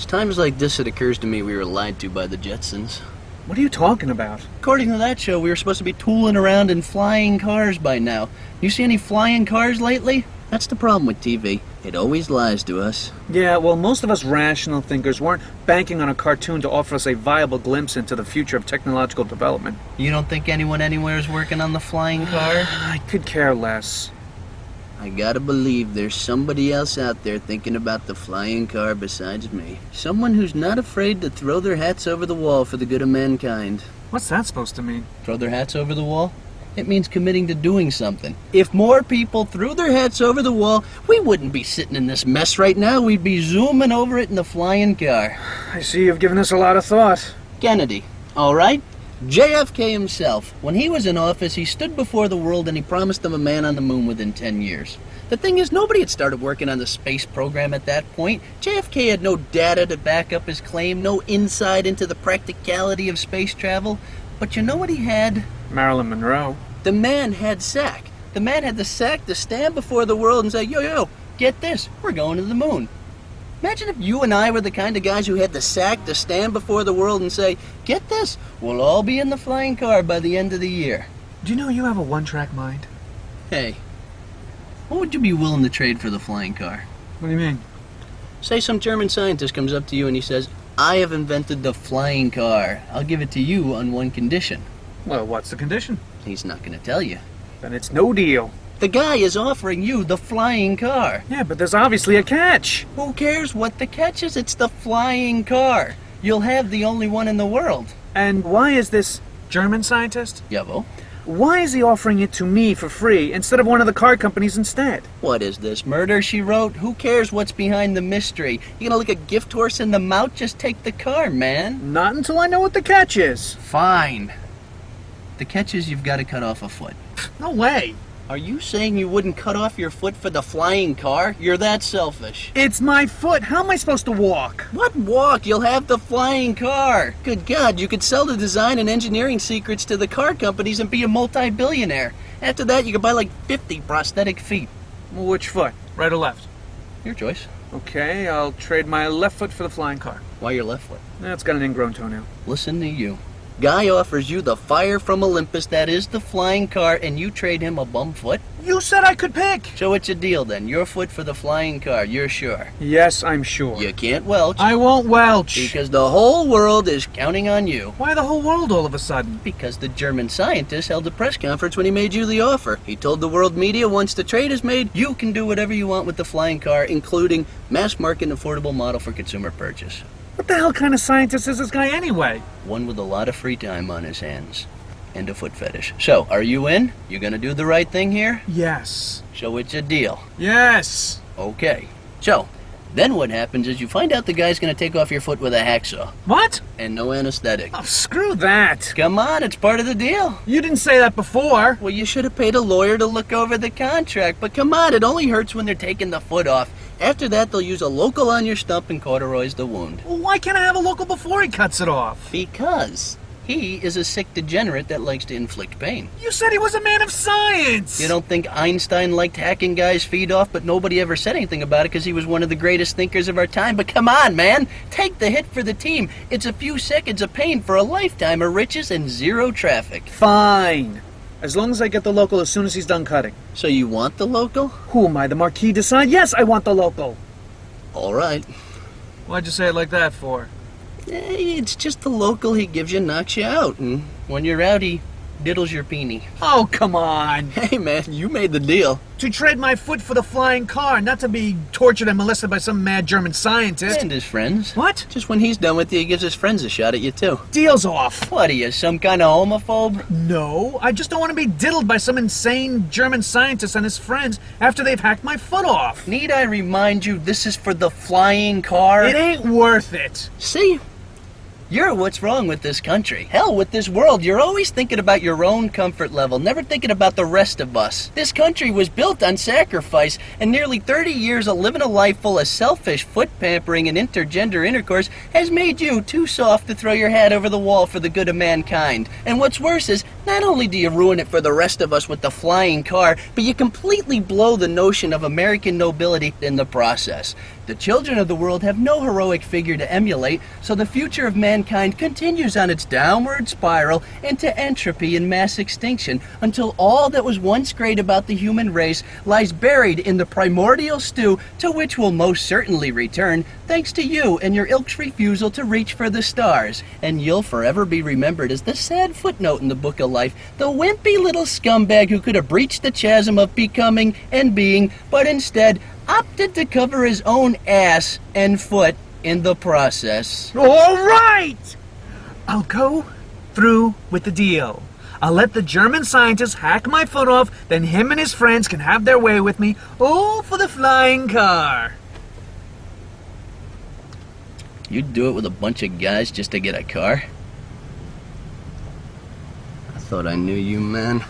times like this it occurs to me we were lied to by the Jetsons. What are you talking about? According to that show, we were supposed to be tooling around in flying cars by now. You see any flying cars lately? That's the problem with TV. It always lies to us. Yeah, well, most of us rational thinkers weren't banking on a cartoon to offer us a viable glimpse into the future of technological development. You don't think anyone anywhere is working on the flying car? I could care less. I gotta believe there's somebody else out there thinking about the flying car besides me. Someone who's not afraid to throw their hats over the wall for the good of mankind. What's that supposed to mean? Throw their hats over the wall? It means committing to doing something. If more people threw their hats over the wall, we wouldn't be sitting in this mess right now. We'd be zooming over it in the flying car. I see you've given this a lot of thought. Kennedy, all right? JFK himself, when he was in office, he stood before the world and he promised them a man on the moon within 10 years. The thing is, nobody had started working on the space program at that point. JFK had no data to back up his claim, no insight into the practicality of space travel. But you know what he had? Marilyn Monroe. The man had sack. The man had the sack to stand before the world and say, yo, get this, we're going to the moon. Imagine if you and I were the kind of guys who had the sack to stand before the world and say, get this, we'll all be in the flying car by the end of the year. Do you know you have a one-track mind? Hey, what would you be willing to trade for the flying car? What do you mean? Say some German scientist comes up to you and he says, I have invented the flying car. I'll give it to you on one condition. Well, what's the condition? He's not going to tell you. Then it's no deal. The guy is offering you the flying car. Yeah, but there's obviously a catch. Who cares what the catch is? It's the flying car. You'll have the only one in the world. And why is this German scientist? Jawohl. Why is he offering it to me for free instead of one of the car companies instead? What is this, Murder, She Wrote? Who cares what's behind the mystery? You gonna look a gift horse in the mouth? Just take the car, man. Not until I know what the catch is. Fine. The catch is you've got to cut off a foot. No way. Are you saying you wouldn't cut off your foot for the flying car? You're that selfish. It's my foot. How am I supposed to walk? What walk? You'll have the flying car. Good God, you could sell the design and engineering secrets to the car companies and be a multi-billionaire. After that, you could buy like 50 prosthetic feet. Well, which foot? Right or left? Your choice. Okay, I'll trade my left foot for the flying car. Why your left foot? It's got an ingrown toenail. Listen to you. Guy offers you the fire from Olympus, that is the flying car, and you trade him a bum foot? You said I could pick! So it's a deal then. Your foot for the flying car, you're sure? Yes, I'm sure. You can't welch. I won't welch! Because the whole world is counting on you. Why the whole world all of a sudden? Because the German scientist held a press conference when he made you the offer. He told the world media once the trade is made, you can do whatever you want with the flying car, including mass market and affordable model for consumer purchase. What the hell kind of scientist is this guy anyway? One with a lot of free time on his hands. And a foot fetish. So, are you in? You gonna do the right thing here? Yes. So it's a deal. Yes. Okay. So, then what happens is you find out the guy's gonna take off your foot with a hacksaw. What? And no anesthetic. Oh, screw that. Come on, it's part of the deal. You didn't say that before. Well, you should have paid a lawyer to look over the contract. But come on, it only hurts when they're taking the foot off. After that, they'll use a local on your stump and cauterize the wound. Well, why can't I have a local before he cuts it off? Because he is a sick degenerate that likes to inflict pain. You said he was a man of science! You don't think Einstein liked hacking guys' feet off, but nobody ever said anything about it because he was one of the greatest thinkers of our time? But come on, man! Take the hit for the team. It's a few seconds of pain for a lifetime of riches and zero traffic. Fine. As long as I get the local as soon as he's done cutting. So you want the local? Who am I, the Marquis de Sade? Yes, I want the local. All right. Why'd you say it like that for? It's just the local he gives you knocks you out. And when you're out, he diddles your peenie. Oh, come on. Hey, man, you made the deal. To trade my foot for the flying car, not to be tortured and molested by some mad German scientist. And his friends. What? Just when he's done with you, he gives his friends a shot at you, too. Deal's off. What are you, some kind of homophobe? No, I just don't want to be diddled by some insane German scientist and his friends after they've hacked my foot off. Need I remind you, this is for the flying car? It ain't worth it. See? You're what's wrong with this country. Hell, with this world. You're always thinking about your own comfort level, never thinking about the rest of us. This country was built on sacrifice, and nearly 30 years of living a life full of selfish foot pampering and intergender intercourse has made you too soft to throw your hat over the wall for the good of mankind. And what's worse is, not only do you ruin it for the rest of us with the flying car, but you completely blow the notion of American nobility in the process. The children of the world have no heroic figure to emulate, so the future of mankind continues on its downward spiral into entropy and mass extinction until all that was once great about the human race lies buried in the primordial stew to which we'll most certainly return, thanks to you and your ilk's refusal to reach for the stars. And you'll forever be remembered as the sad footnote in the book of life, the wimpy little scumbag who could have breached the chasm of becoming and being, but instead opted to cover his own ass and foot in the process. All right! I'll go through with the deal. I'll let the German scientist hack my foot off, then him and his friends can have their way with me, all for the flying car. You'd do it with a bunch of guys just to get a car? I thought I knew you, man.